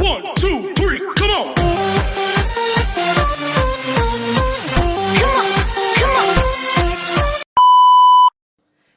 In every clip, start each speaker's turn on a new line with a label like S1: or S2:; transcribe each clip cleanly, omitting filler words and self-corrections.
S1: 1, 2, 3, come on!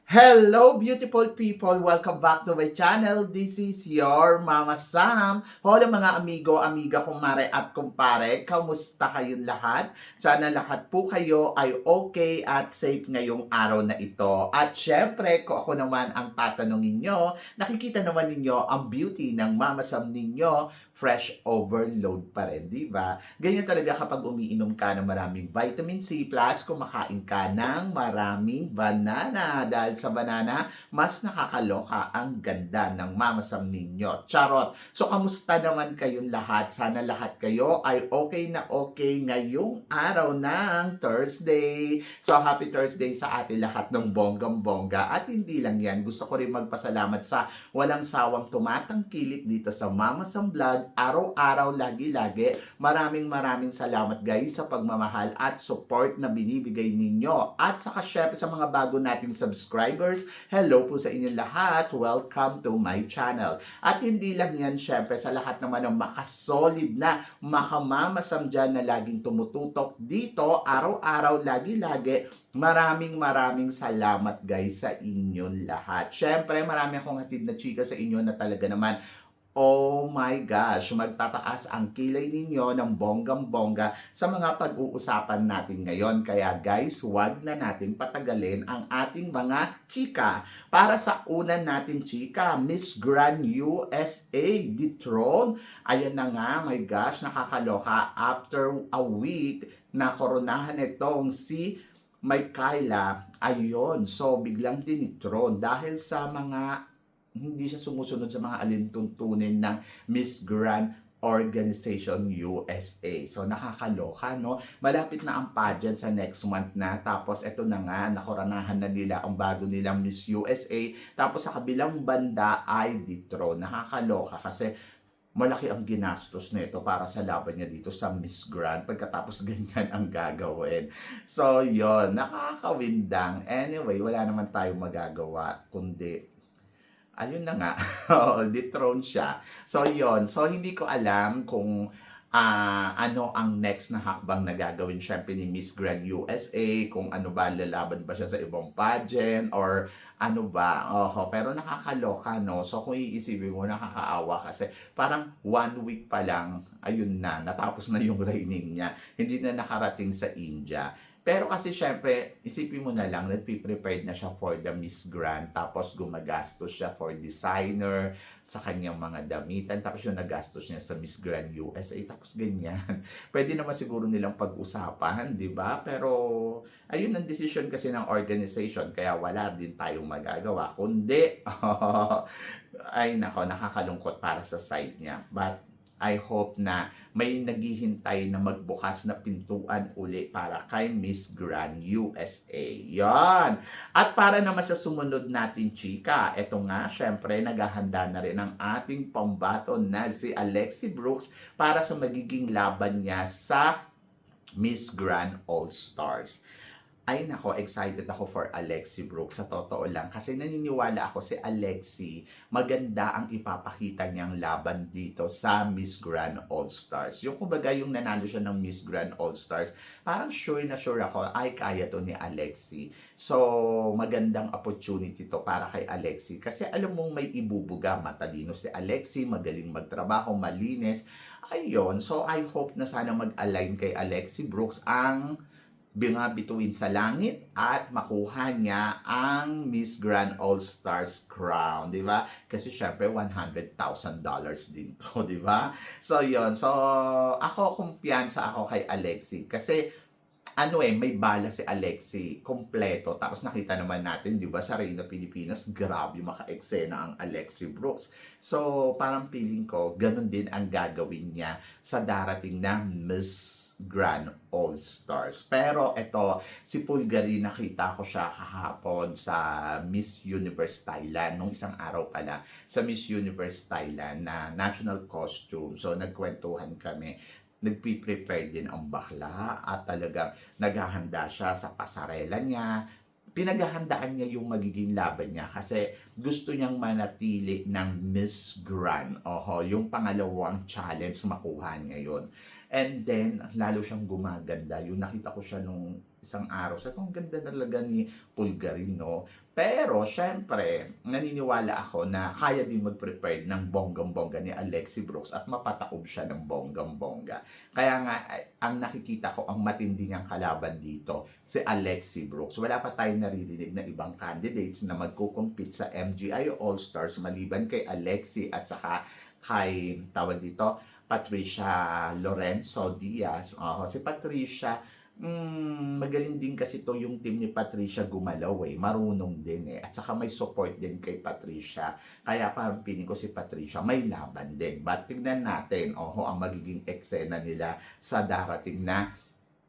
S2: Hello beautiful people! Welcome back to my channel. This is your Mama Sam. Hola mga amigo, amiga, kumare at kumpare. Kamusta kayong lahat? Sana lahat po kayo ay okay at safe ngayong araw na ito. At syempre, kung ako naman ang tatanungin nyo, nakikita naman ninyo ang beauty ng Mama Sam ninyo. Fresh overload pa rin, di ba? Ganyan talaga kapag umiinom ka ng maraming vitamin C plus kumakain ka ng maraming banana. Dahil sa banana, mas nakakaloka ang ganda ng Mama Sam ninyo. Charot! So, kamusta naman kayong lahat? Sana lahat kayo ay okay na okay ngayong araw ng Thursday. So, happy Thursday sa atin lahat ng bonggang-bongga. At hindi lang yan, gusto ko rin magpasalamat sa walang sawang tumatangkilik dito sa Mama Sam Vlog. Araw-araw, lagi-lagi. Maraming salamat guys sa pagmamahal at support na binibigay ninyo. At saka syempre sa mga bago nating subscribers, hello po sa inyo lahat. Welcome to my channel. At hindi lang yan, syempre sa lahat naman ng makasolid na makamamasam dyan na laging tumututok dito, araw-araw, lagi-lagi. Maraming salamat guys sa inyong lahat. Syempre, marami akong hatid na chika sa inyo na talaga naman, oh my gosh, magtataas ang kilay ninyo ng bonggang-bongga sa mga pag-uusapan natin ngayon. Kaya guys, huwag na natin patagalin ang ating mga chika. Para sa unan natin chika, Miss Grand USA dethrone. Ayan na nga, my gosh, nakakaloka. After a week na koronahan itong si Michaela, ayun, so biglang dinithrone dahil sa mga hindi siya sumusunod sa mga alintuntunin ng Miss Grand Organization USA. So, nakakaloka, no? Malapit na ang pageant sa next month na. Tapos, eto na nga, nakoranahan na nila ang bago nilang Miss USA. Tapos, sa kabilang banda ay dethrone. Nakakaloka kasi malaki ang ginastos nito para sa laban niya dito sa Miss Grand pagkatapos ganyan ang gagawin. So, yon, nakakawindang. Anyway, wala naman tayong magagawa kundi ayun na nga, dethrone siya. So, yon. So, hindi ko alam kung ano ang next na hakbang na gagawin syempre ni Miss Grand USA, kung ano ba, lalaban ba siya sa ibang pageant, or ano ba. Pero nakakaloka, no? So, kung iisipin mo, nakakaawa kasi parang 1 week pa lang, ayun na, natapos na yung reigning niya. Hindi na nakarating sa India. Pero kasi syempre, isipin mo na lang, nagpe-prepared na siya for the Miss Grand, tapos gumagastos siya for designer, sa kanyang mga damitan, tapos yung nagastos niya sa Miss Grand USA, tapos ganyan. Pwede naman siguro nilang pag-usapan, di ba? Pero, ayun ang decision kasi ng organization, kaya wala din tayong magagawa. Kundi, ay nako, nakakalungkot para sa side niya. But, I hope na may naghihintay na magbukas na pintuan uli para kay Miss Grand USA. Yan! At para naman sa sumunod natin, chika, eto nga, syempre, naghahanda na rin ang ating pambato na si Alexi Brooks para sa magiging laban niya sa Miss Grand All-Stars. Ay nako, excited ako for Alexi Brooks, sa totoo lang. Kasi naniniwala ako si Alexi, maganda ang ipapakita niyang laban dito sa Miss Grand All-Stars. Yung kumbaga yung nanalo siya ng Miss Grand All-Stars, parang sure na sure ako, ay kaya to ni Alexi. So, magandang opportunity to para kay Alexi. Kasi alam mong may ibubuga, matalino si Alexi, magaling magtrabaho, malinis. Ayun, so I hope na sana mag-align kay Alexi Brooks ang bituin sa langit at makuha niya ang Miss Grand All-Stars crown, di ba? Kasi syempre $100,000 din to, di ba? So yon. So ako, kumpiyansa ako kay Alexi kasi may bala si Alexi, kompleto. Tapos nakita naman natin, di ba, sa Reyna Pilipinas, grabe maka-eksena ang Alexi Brooks. So parang feeling ko, ganun din ang gagawin niya sa darating na Miss Grand All-Stars. Pero ito, si Pulgari, nakita ko siya kahapon sa Miss Universe Thailand, nung isang araw pala, sa Miss Universe Thailand na national costume. So, nagkwentuhan kami. Nagpe-prepare din ang bakla at talagang naghahanda siya sa pasarela niya. Pinaghahandaan niya yung magiging laban niya kasi gusto niyang manatili ng Miss Grand. Oho, yung pangalawang challenge makuha niya yun. And then, lalo siyang gumaganda. Yung nakita ko siya nung isang araw. Sabi ko, ang ganda talaga ni Pulgarin, no? Pero, syempre, naniniwala ako na kaya din mag-prepare ng bonggang-bongga ni Alexi Brooks at mapataob siya ng bonggang-bongga. Kaya nga, ang nakikita ko, ang matindi niyang kalaban dito, si Alexi Brooks. Wala pa tayong naririnig na ibang candidates na magkukumpit sa MGI All-Stars maliban kay Alexi at saka kay, tawag dito, Patricia Lorenzo Diaz. Si Patricia, magaling din kasi to yung team ni Patricia gumalaw marunong din at saka may support din kay Patricia, kaya parang piling ko si Patricia may laban din. But tignan natin ang magiging eksena nila sa darating na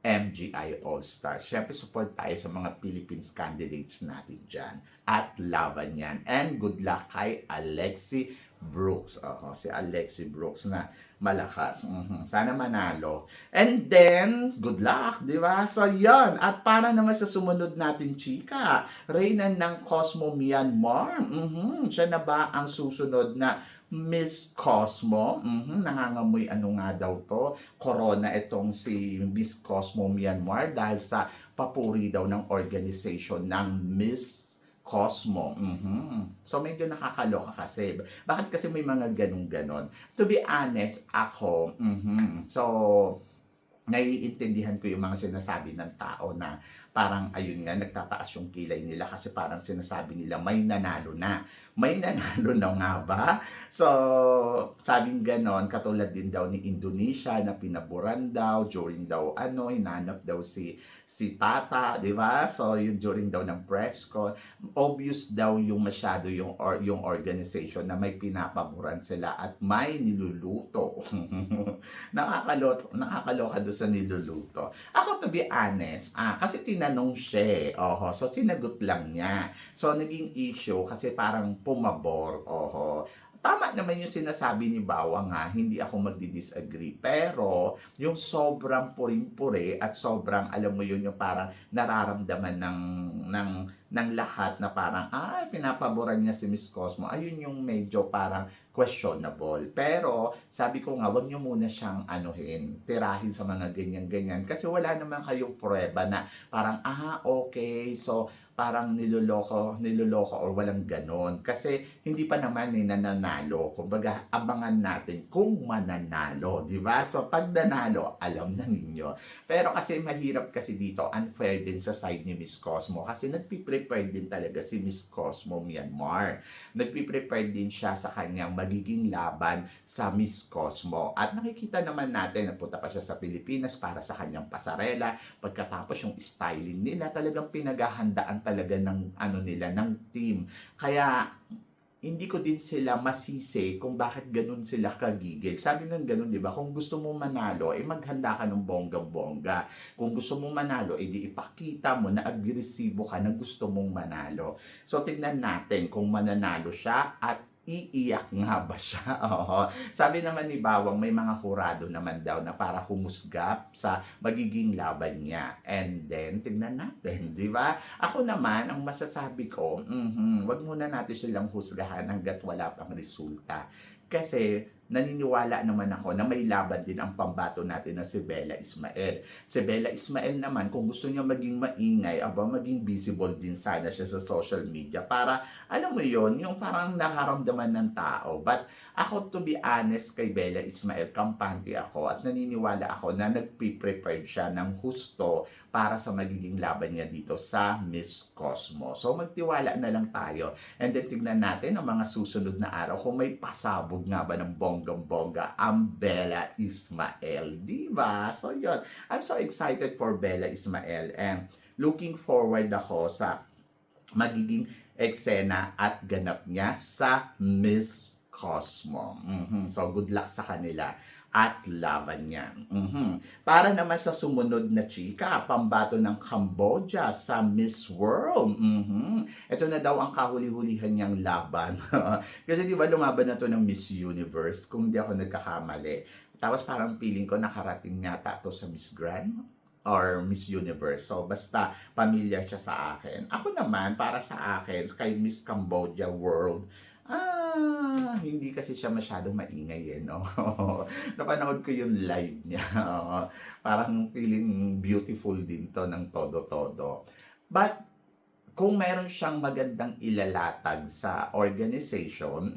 S2: MGI All-Stars. Siyempre support tayo sa mga Philippines candidates natin dyan at laban yan, and good luck kay Alexi Brooks. Si Alexi Brooks na malakas. Sana manalo. And then, good luck, di ba? So, yon. At para naman sa sumunod natin, chika, Reyna ng Cosmo Myanmar. Siya na ba ang susunod na Miss Cosmo? Nangangamoy ano nga daw to? Corona itong si Miss Cosmo Myanmar dahil sa papuri daw ng organization ng Miss Cosmo. So, medyo nakakaloka kasi. Bakit kasi may mga ganun-ganon? To be honest, ako, so, naiintindihan ko yung mga sinasabi ng tao na parang, ayun nga, nagtataas yung kilay nila kasi parang sinasabi nila, may nanalo na. May nanalo na nga ba? So, sabing ganon, katulad din daw ni Indonesia na pinaburan daw, during daw, hinanap daw si Tata, di ba? So, yun during daw ng press con, obvious daw yung masyado yung organization na may pinapaboran sila at may niluluto. Nakakaloka doon sa niluluto. Ako, to be honest, kasi tinanong siya, so sinagot lang niya. So, naging issue kasi parang pumabor, Tama naman yung sinasabi ni Bawang hindi ako magdi-disagree. Pero, yung sobrang puring-puri at sobrang, alam mo yun, yung parang nararamdaman ng lahat na parang, pinapaboran niya si Miss Cosmo. Ayun yung medyo parang questionable. Pero, sabi ko nga, wag niyo muna siyang tirahin sa mga ganyan-ganyan. Kasi wala naman kayong prueba na parang, okay, so, parang niloloko or walang ganon. Kasi hindi pa naman nananalo. Kumbaga, abangan natin kung mananalo, di ba? So, pag nanalo, alam na ninyo. Pero kasi mahirap kasi dito, unfair din sa side ni Miss Cosmo. Kasi nagpiprepare din talaga si Miss Cosmo Myanmar. Nagpiprepare din siya sa kanyang magiging laban sa Miss Cosmo. At nakikita naman natin, nagpunta pa siya sa Pilipinas para sa kanyang pasarela. Pagkatapos yung styling nila, talagang pinaghahandaan talaga ng ng team. Kaya hindi ko din sila masisi kung bakit ganun sila kagigil. Sabi ng ganun, di ba? Kung gusto mo manalo, maghanda ka ng bongga-bongga. Kung gusto mo manalo, di ipakita mo na agresibo ka na gusto mong manalo. So, tignan natin kung mananalo siya at iiyak nga ba siya? Sabi naman ni Bawang, may mga hurado naman daw na para humusga sa magiging laban niya. And then, tignan natin, di ba? Ako naman, ang masasabi ko, wag muna natin silang husgahan hanggat wala pang resulta. Kasi, naniniwala naman ako na may laban din ang pambato natin na si Bella Ismael. Si Bella Ismael naman, kung gusto niya maging maingay, maging visible din sana siya sa social media para, alam mo yon, yung parang nararamdaman ng tao. But ako, to be honest, kay Bella Ismael, kampante ako at naniniwala ako na nagpe-prepared siya ng husto para sa magiging laban niya dito sa Miss Cosmo. So, magtiwala na lang tayo. And then, tignan natin ang mga susunod na araw kung may pasabog nga ba ng bonggang-bongga ang Bella Ismael. Diba? So, yun. I'm so excited for Bella Ismael and looking forward ako sa magiging eksena at ganap niya sa Miss Cosmo. So, good luck sa kanila at laban niya. Para naman sa sumunod na chika, pambato ng Cambodia sa Miss World. Ito na daw ang kahuli-hulihan niyang laban. Kasi di ba lumaban na to ng Miss Universe, kung hindi ako nagkakamali. Tapos parang feeling ko nakarating yata to sa Miss Grand. or Miss Universe. So, basta pamilya siya sa akin. Ako naman, para sa akin, kay Miss Cambodia World, hindi kasi siya masyadong maingay eh, no? Napanood ko yung live niya. Parang feeling beautiful din to ng todo-todo. But, kung meron siyang magandang ilalatag sa organization,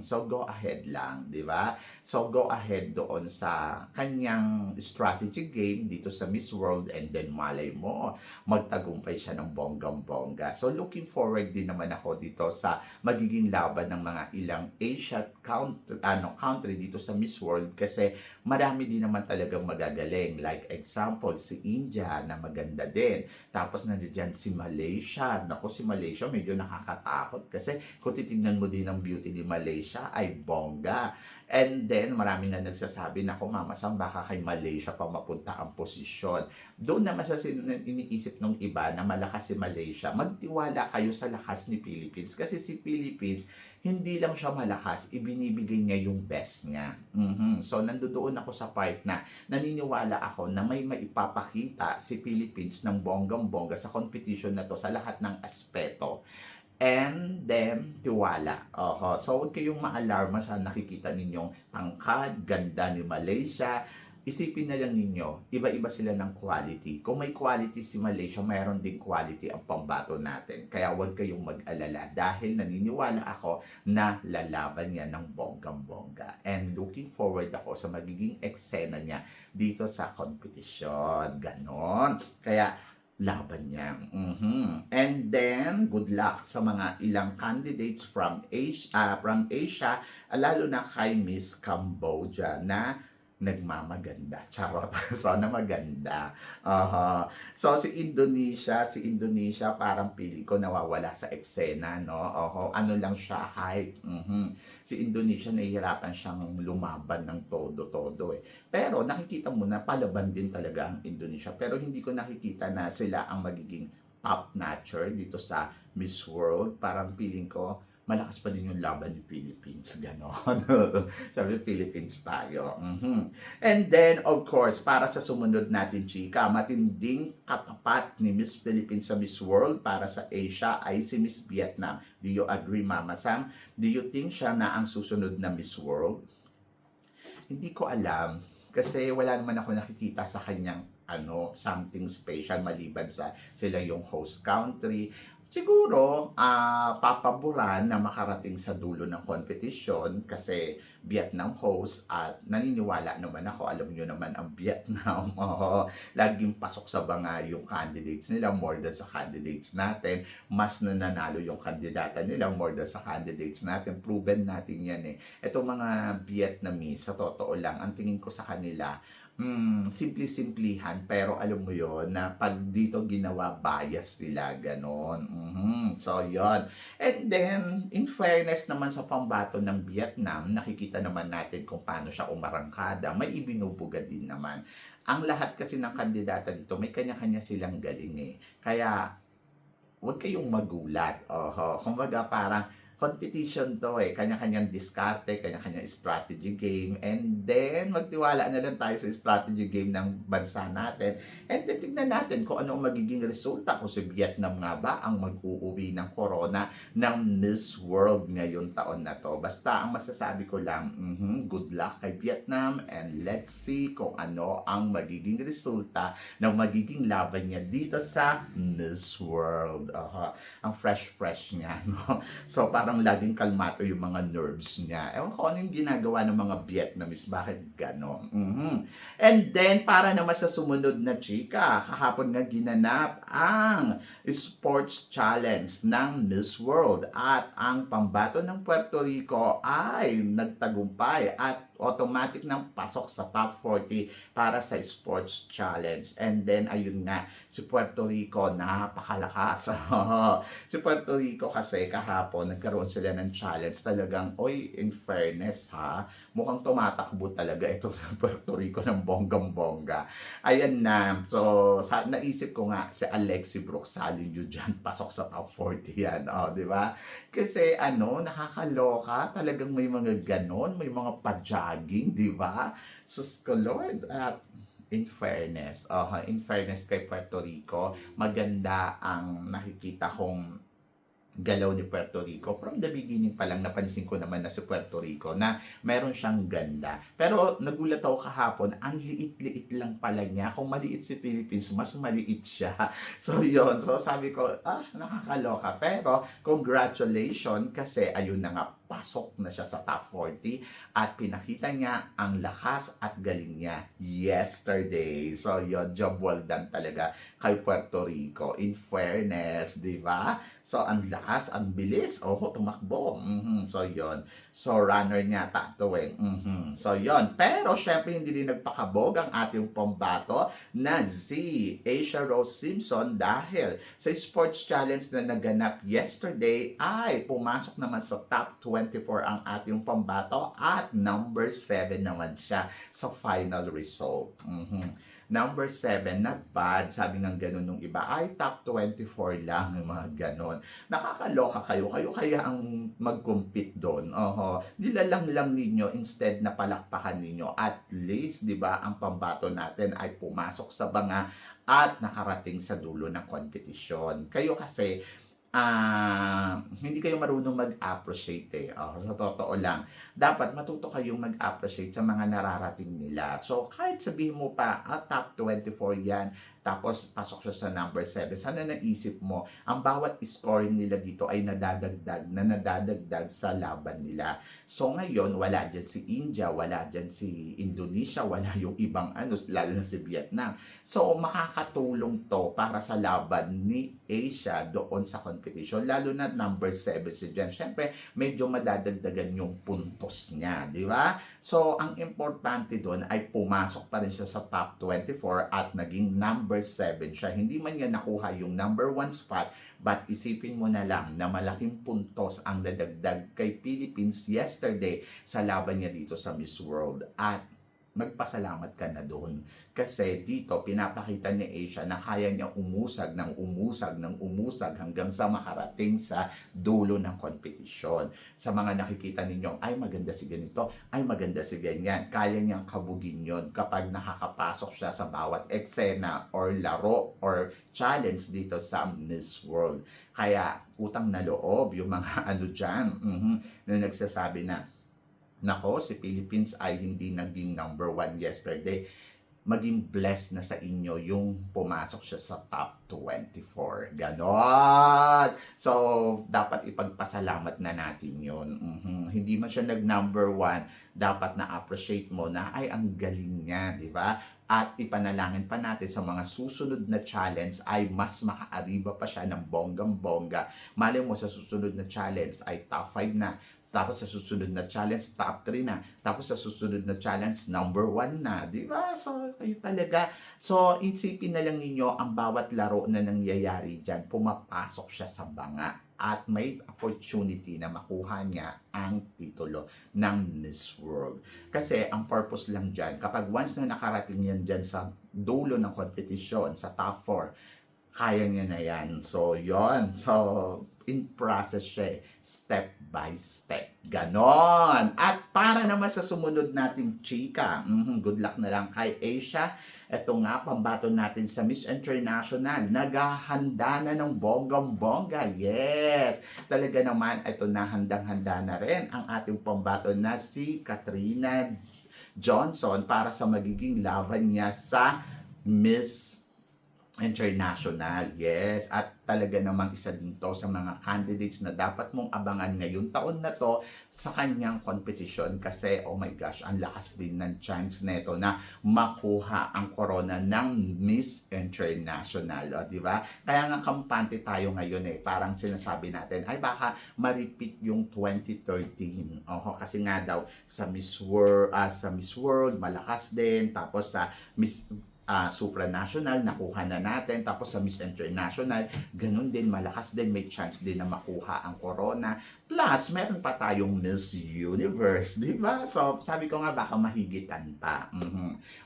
S2: so go ahead lang, di ba? So go ahead doon sa kanyang strategy game dito sa Miss World, and then malay mo, magtagumpay siya ng bonggang-bongga. So looking forward din naman ako dito sa magiging laban ng mga ilang Asian country dito sa Miss World, kasi marami din naman talagang magagaling. Like example, si India na maganda din. Tapos nandiyan si Malaysia. Naku, si Malaysia medyo nakakatakot kasi kung titignan mo din ang beauty ni Malaysia ay bongga. And then, marami na nagsasabi na Mama Sam, baka kay Malaysia pa mapunta ang posisyon. Doon naman sa iniisip ng iba na malakas si Malaysia, magtiwala kayo sa lakas ni Philippines. Kasi si Philippines, hindi lang siya malakas, ibinibigay niya yung best niya. So, nandoon ako sa part na naniniwala ako na may maipapakita si Philippines ng bonggang-bongga sa competition na to sa lahat ng aspeto. And then, tiwala. So, huwag kayong maalarma sa nakikita ninyong tangkad, ganda ni Malaysia. Isipin na lang ninyo, iba-iba sila ng quality. Kung may quality si Malaysia, mayroon din quality ang pambato natin. Kaya huwag kayong mag-alala dahil naniniwala ako na lalaban niya ng bonggang-bongga. And looking forward ako sa magiging eksena niya dito sa competition. Ganon. Kaya, laban niya. And then, good luck sa mga ilang candidates from Asia, lalo na kay Miss Cambodia na nagmamaganda. Charot. Sana maganda. So, si Indonesia parang pili ko nawawala sa eksena, no? Ano lang siya, hype. Si Indonesia, nahihirapan siyang lumaban ng todo-todo eh. Pero nakikita mo na palaban din talaga ang Indonesia. Pero hindi ko nakikita na sila ang magiging top-notcher dito sa Miss World. Parang feeling ko, malakas pa din yung laban ni Philippines, gano'n. Sabi, Philippines tayo. And then, of course, para sa sumunod natin, chika, matinding katapat ni Miss Philippines sa Miss World para sa Asia ay si Miss Vietnam. Do you agree, Mama Sam? Do you think siya na ang susunod na Miss World? Hindi ko alam. Kasi wala naman ako nakikita sa kanyang something special maliban sa sila yung host country. Siguro, papaboran na makarating sa dulo ng competition kasi Vietnam host at naniniwala naman ako, alam nyo naman ang Vietnam, laging pasok sa banga yung candidates nila more than sa candidates natin. Mas nananalo yung kandidata nila more than sa candidates natin. Proven natin yan eh. Itong mga Vietnamese, sa totoo lang, ang tingin ko sa kanila, simple-simplihan, pero alam mo yon na pag dito ginawa, bias sila, ganon. So, yon. And then, in fairness naman sa pambato ng Vietnam, nakikita naman natin kung paano siya umarangkada, may ibinubuga din naman. Ang lahat kasi ng kandidata dito, may kanya-kanya silang galing eh. Kaya, huwag kayong magulat. Kumbaga parang, competition to eh. Kanya-kanyang diskarte, kanya-kanyang strategy game. And then, magtiwala na lang tayo sa strategy game ng bansa natin. And then, tignan natin kung ano ang magiging resulta. Kung si Vietnam nga ba ang mag-uuwi ng corona ng Miss World ngayong taon na to. Basta, ang masasabi ko lang, good luck kay Vietnam. And let's see kung ano ang magiging resulta ng magiging laban niya dito sa Miss World. Ang fresh-fresh niya, no? So, parang laging kalmato yung mga nerves niya. Ewan ko ano yung ginagawa ng mga Vietnamese. Bakit gano'n? And then, para naman sa sumunod na chika, kahapon nga ginanap ang Sports Challenge ng Miss World. At ang pambato ng Puerto Rico ay nagtagumpay at automatic nang pasok sa top 40 para sa Sports Challenge. And then, ayun nga, si Puerto Rico, napakalakas. Si Puerto Rico kasi kahapon, nagkaroon sila ng challenge. Talagang, in fairness ha, mukhang tumatakbo talaga ito sa Puerto Rico ng bonggang-bongga. Ayan na. So, naisip ko nga, si Alexi Brooks, salin nyo dyan, pasok sa top 40 yan. Di ba? Kasi, nakakaloka. Talagang may mga ganon, may mga pajaging, di ba? Sus ko Lord, at in fairness kay Puerto Rico, maganda ang nakikita kong galaw ni Puerto Rico. From the beginning pa lang, napansin ko naman na si Puerto Rico na meron siyang ganda. Pero nagulat ako kahapon, ang liit-liit lang pala niya. Kung maliit si Philippines, mas maliit siya. So yon, so sabi ko, nakakaloka. Pero congratulations kasi ayun na nga, pasok na siya sa top 40 at pinakita niya ang lakas at galing niya yesterday. So yon, job well done talaga kay Puerto Rico. In fairness, di ba? So ang lakas, ang bilis. Tumakbo. So yon. So runner niya tatuwing. So yon. Pero syempre hindi din nagpakabog ang ating pambato na si Asia Rose Simpson dahil sa sports challenge na naganap yesterday ay pumasok naman sa top 24 ang ating pambato at number 7 naman siya sa final result. Number 7, not bad. Sabi ng ganun nung iba, ay top 24 lang, yung mga ganun. Nakakaloka kayo. Kayo kaya ang mag-compete doon. Nilalang lang ninyo instead na palakpakan ninyo. At least, di ba, ang pambato natin ay pumasok sa banga at nakarating sa dulo ng kompetisyon. Kayo kasi, hindi kayo marunong mag-appreciate sa totoo lang. Dapat matuto kayong mag-appreciate sa mga nararating nila. So, kahit sabihin mo pa, top 24 yan, tapos pasok siya sa number 7, sana naisip mo, ang bawat scoring nila dito ay nadadagdag sa laban nila. So, ngayon, wala dyan si India, wala dyan si Indonesia, wala yung ibang lalo na si Vietnam. So, makakatulong to para sa laban ni Asia doon sa competition, lalo na number 7 si Jen. Siyempre, medyo madadagdagan yung puntos niya, di ba? So, ang importante doon ay pumasok pa rin siya sa top 24 at naging number 7 siya. Hindi man niya nakuha yung number 1 spot, but isipin mo na lang na malaking puntos ang nadagdag kay Philippines yesterday sa laban niya dito sa Miss World. At magpasalamat ka na doon. Kasi dito, pinapakita ni Asia na kaya niya umusag hanggang sa makarating sa dulo ng kompetisyon. Sa mga nakikita ninyo, ay maganda si ganito, ay maganda si ganyan. Kaya niyang kabugin yon kapag nakakapasok siya sa bawat eksena or laro or challenge dito sa Miss World. Kaya utang na loob yung mga dyan, na nagsasabi na, nako, si Philippines ay hindi naging number 1 yesterday. Maging blessed na sa inyo yung pumasok siya sa top 24. Ganon! So, dapat ipagpasalamat na natin yun. Hindi man siya nag-number 1, dapat na-appreciate mo na ay ang galing niya, di ba? At ipanalangin pa natin sa mga susunod na challenge ay mas makaariba pa siya ng bonggang-bongga. Malay mo sa susunod na challenge ay top 5 na. Tapos sa susunod na challenge, top 3 na. Tapos sa susunod na challenge, number 1 na. Di ba? So, kayo talaga. So, isipin na lang ninyo ang bawat laro na nangyayari dyan. Pumapasok siya sa banga. At may opportunity na makuha niya ang titulo ng Miss World. Kasi ang purpose lang dyan, kapag once na nakarating yan dyan sa dulo ng competition, sa top 4, kaya niya na yan. So, yon. So, in process siya, step by step. Ganon. At para naman sa sumunod nating chika, good luck na lang kay Asia. Ito nga, pambato natin sa Miss International. Naghahanda na ng bonggang-bongga. Yes! Talaga naman, ito na, handang-handa na rin ang ating pambato na si Katrina Johnson para sa magiging laban niya sa Miss International. Yes, at talaga namang isa din to sa mga candidates na dapat mong abangan ngayong taon na to sa kanyang competition kasi oh my gosh, ang lakas din ng chance nito na makuha ang corona ng Miss International, di ba? Kaya nga kampante tayo ngayon parang sinasabi natin ay baka ma-repeat yung 2013. Kasi nga daw sa Miss World malakas din, tapos sa Miss supranational, nakuha na natin. Tapos sa Miss International, ganun din, malakas din, may chance din na makuha ang corona. Plus, meron pa tayong Miss Universe, di ba? So, sabi ko nga, baka mahigitan pa.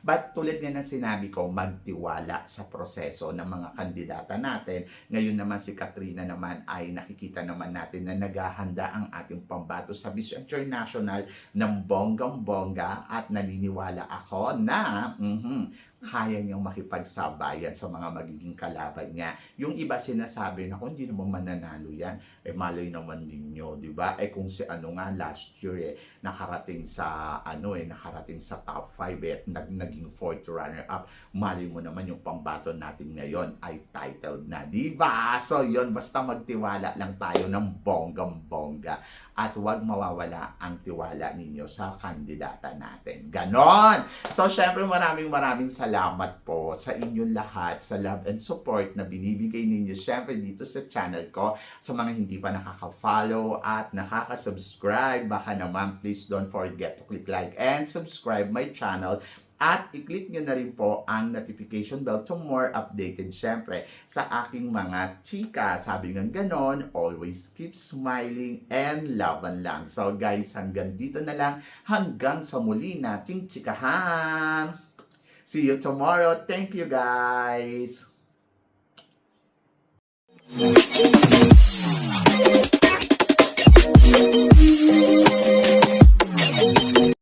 S2: But tulad nga ng sinabi ko, magtiwala sa proseso ng mga kandidata natin. Ngayon naman si Katrina naman ay nakikita naman natin na naghahanda ang ating pambato sa Miss International ng bonggang-bongga at naniniwala ako na kaya niyang makipagsabayan sa mga magiging kalaban niya. Yung iba sinasabi na kung hindi naman mananalo yan, malay naman ninyo, di ba? Kung si ano nga last year nakarating sa nakarating sa top 5 at naging fourth runner up, malay mo naman yung pambato natin ngayon ay titled na, di ba? So yon, basta magtiwala lang tayo ng bonggang-bongga at huwag mawawala ang tiwala ninyo sa kandidata natin. Ganon! So syempre maraming salamat po sa inyong lahat, sa love and support na binibigay ninyo syempre dito sa channel ko. Sa mga hindi pa nakaka-follow at nakaka-subscribe, baka naman please don't forget to click like and subscribe my channel. At i-click nyo na rin po ang notification bell to more updated syempre sa aking mga chika. Sabi nga ganon, always keep smiling and laban lang. So guys, hanggang dito na lang. Hanggang sa muli nating chikahan. See you tomorrow. Thank you guys.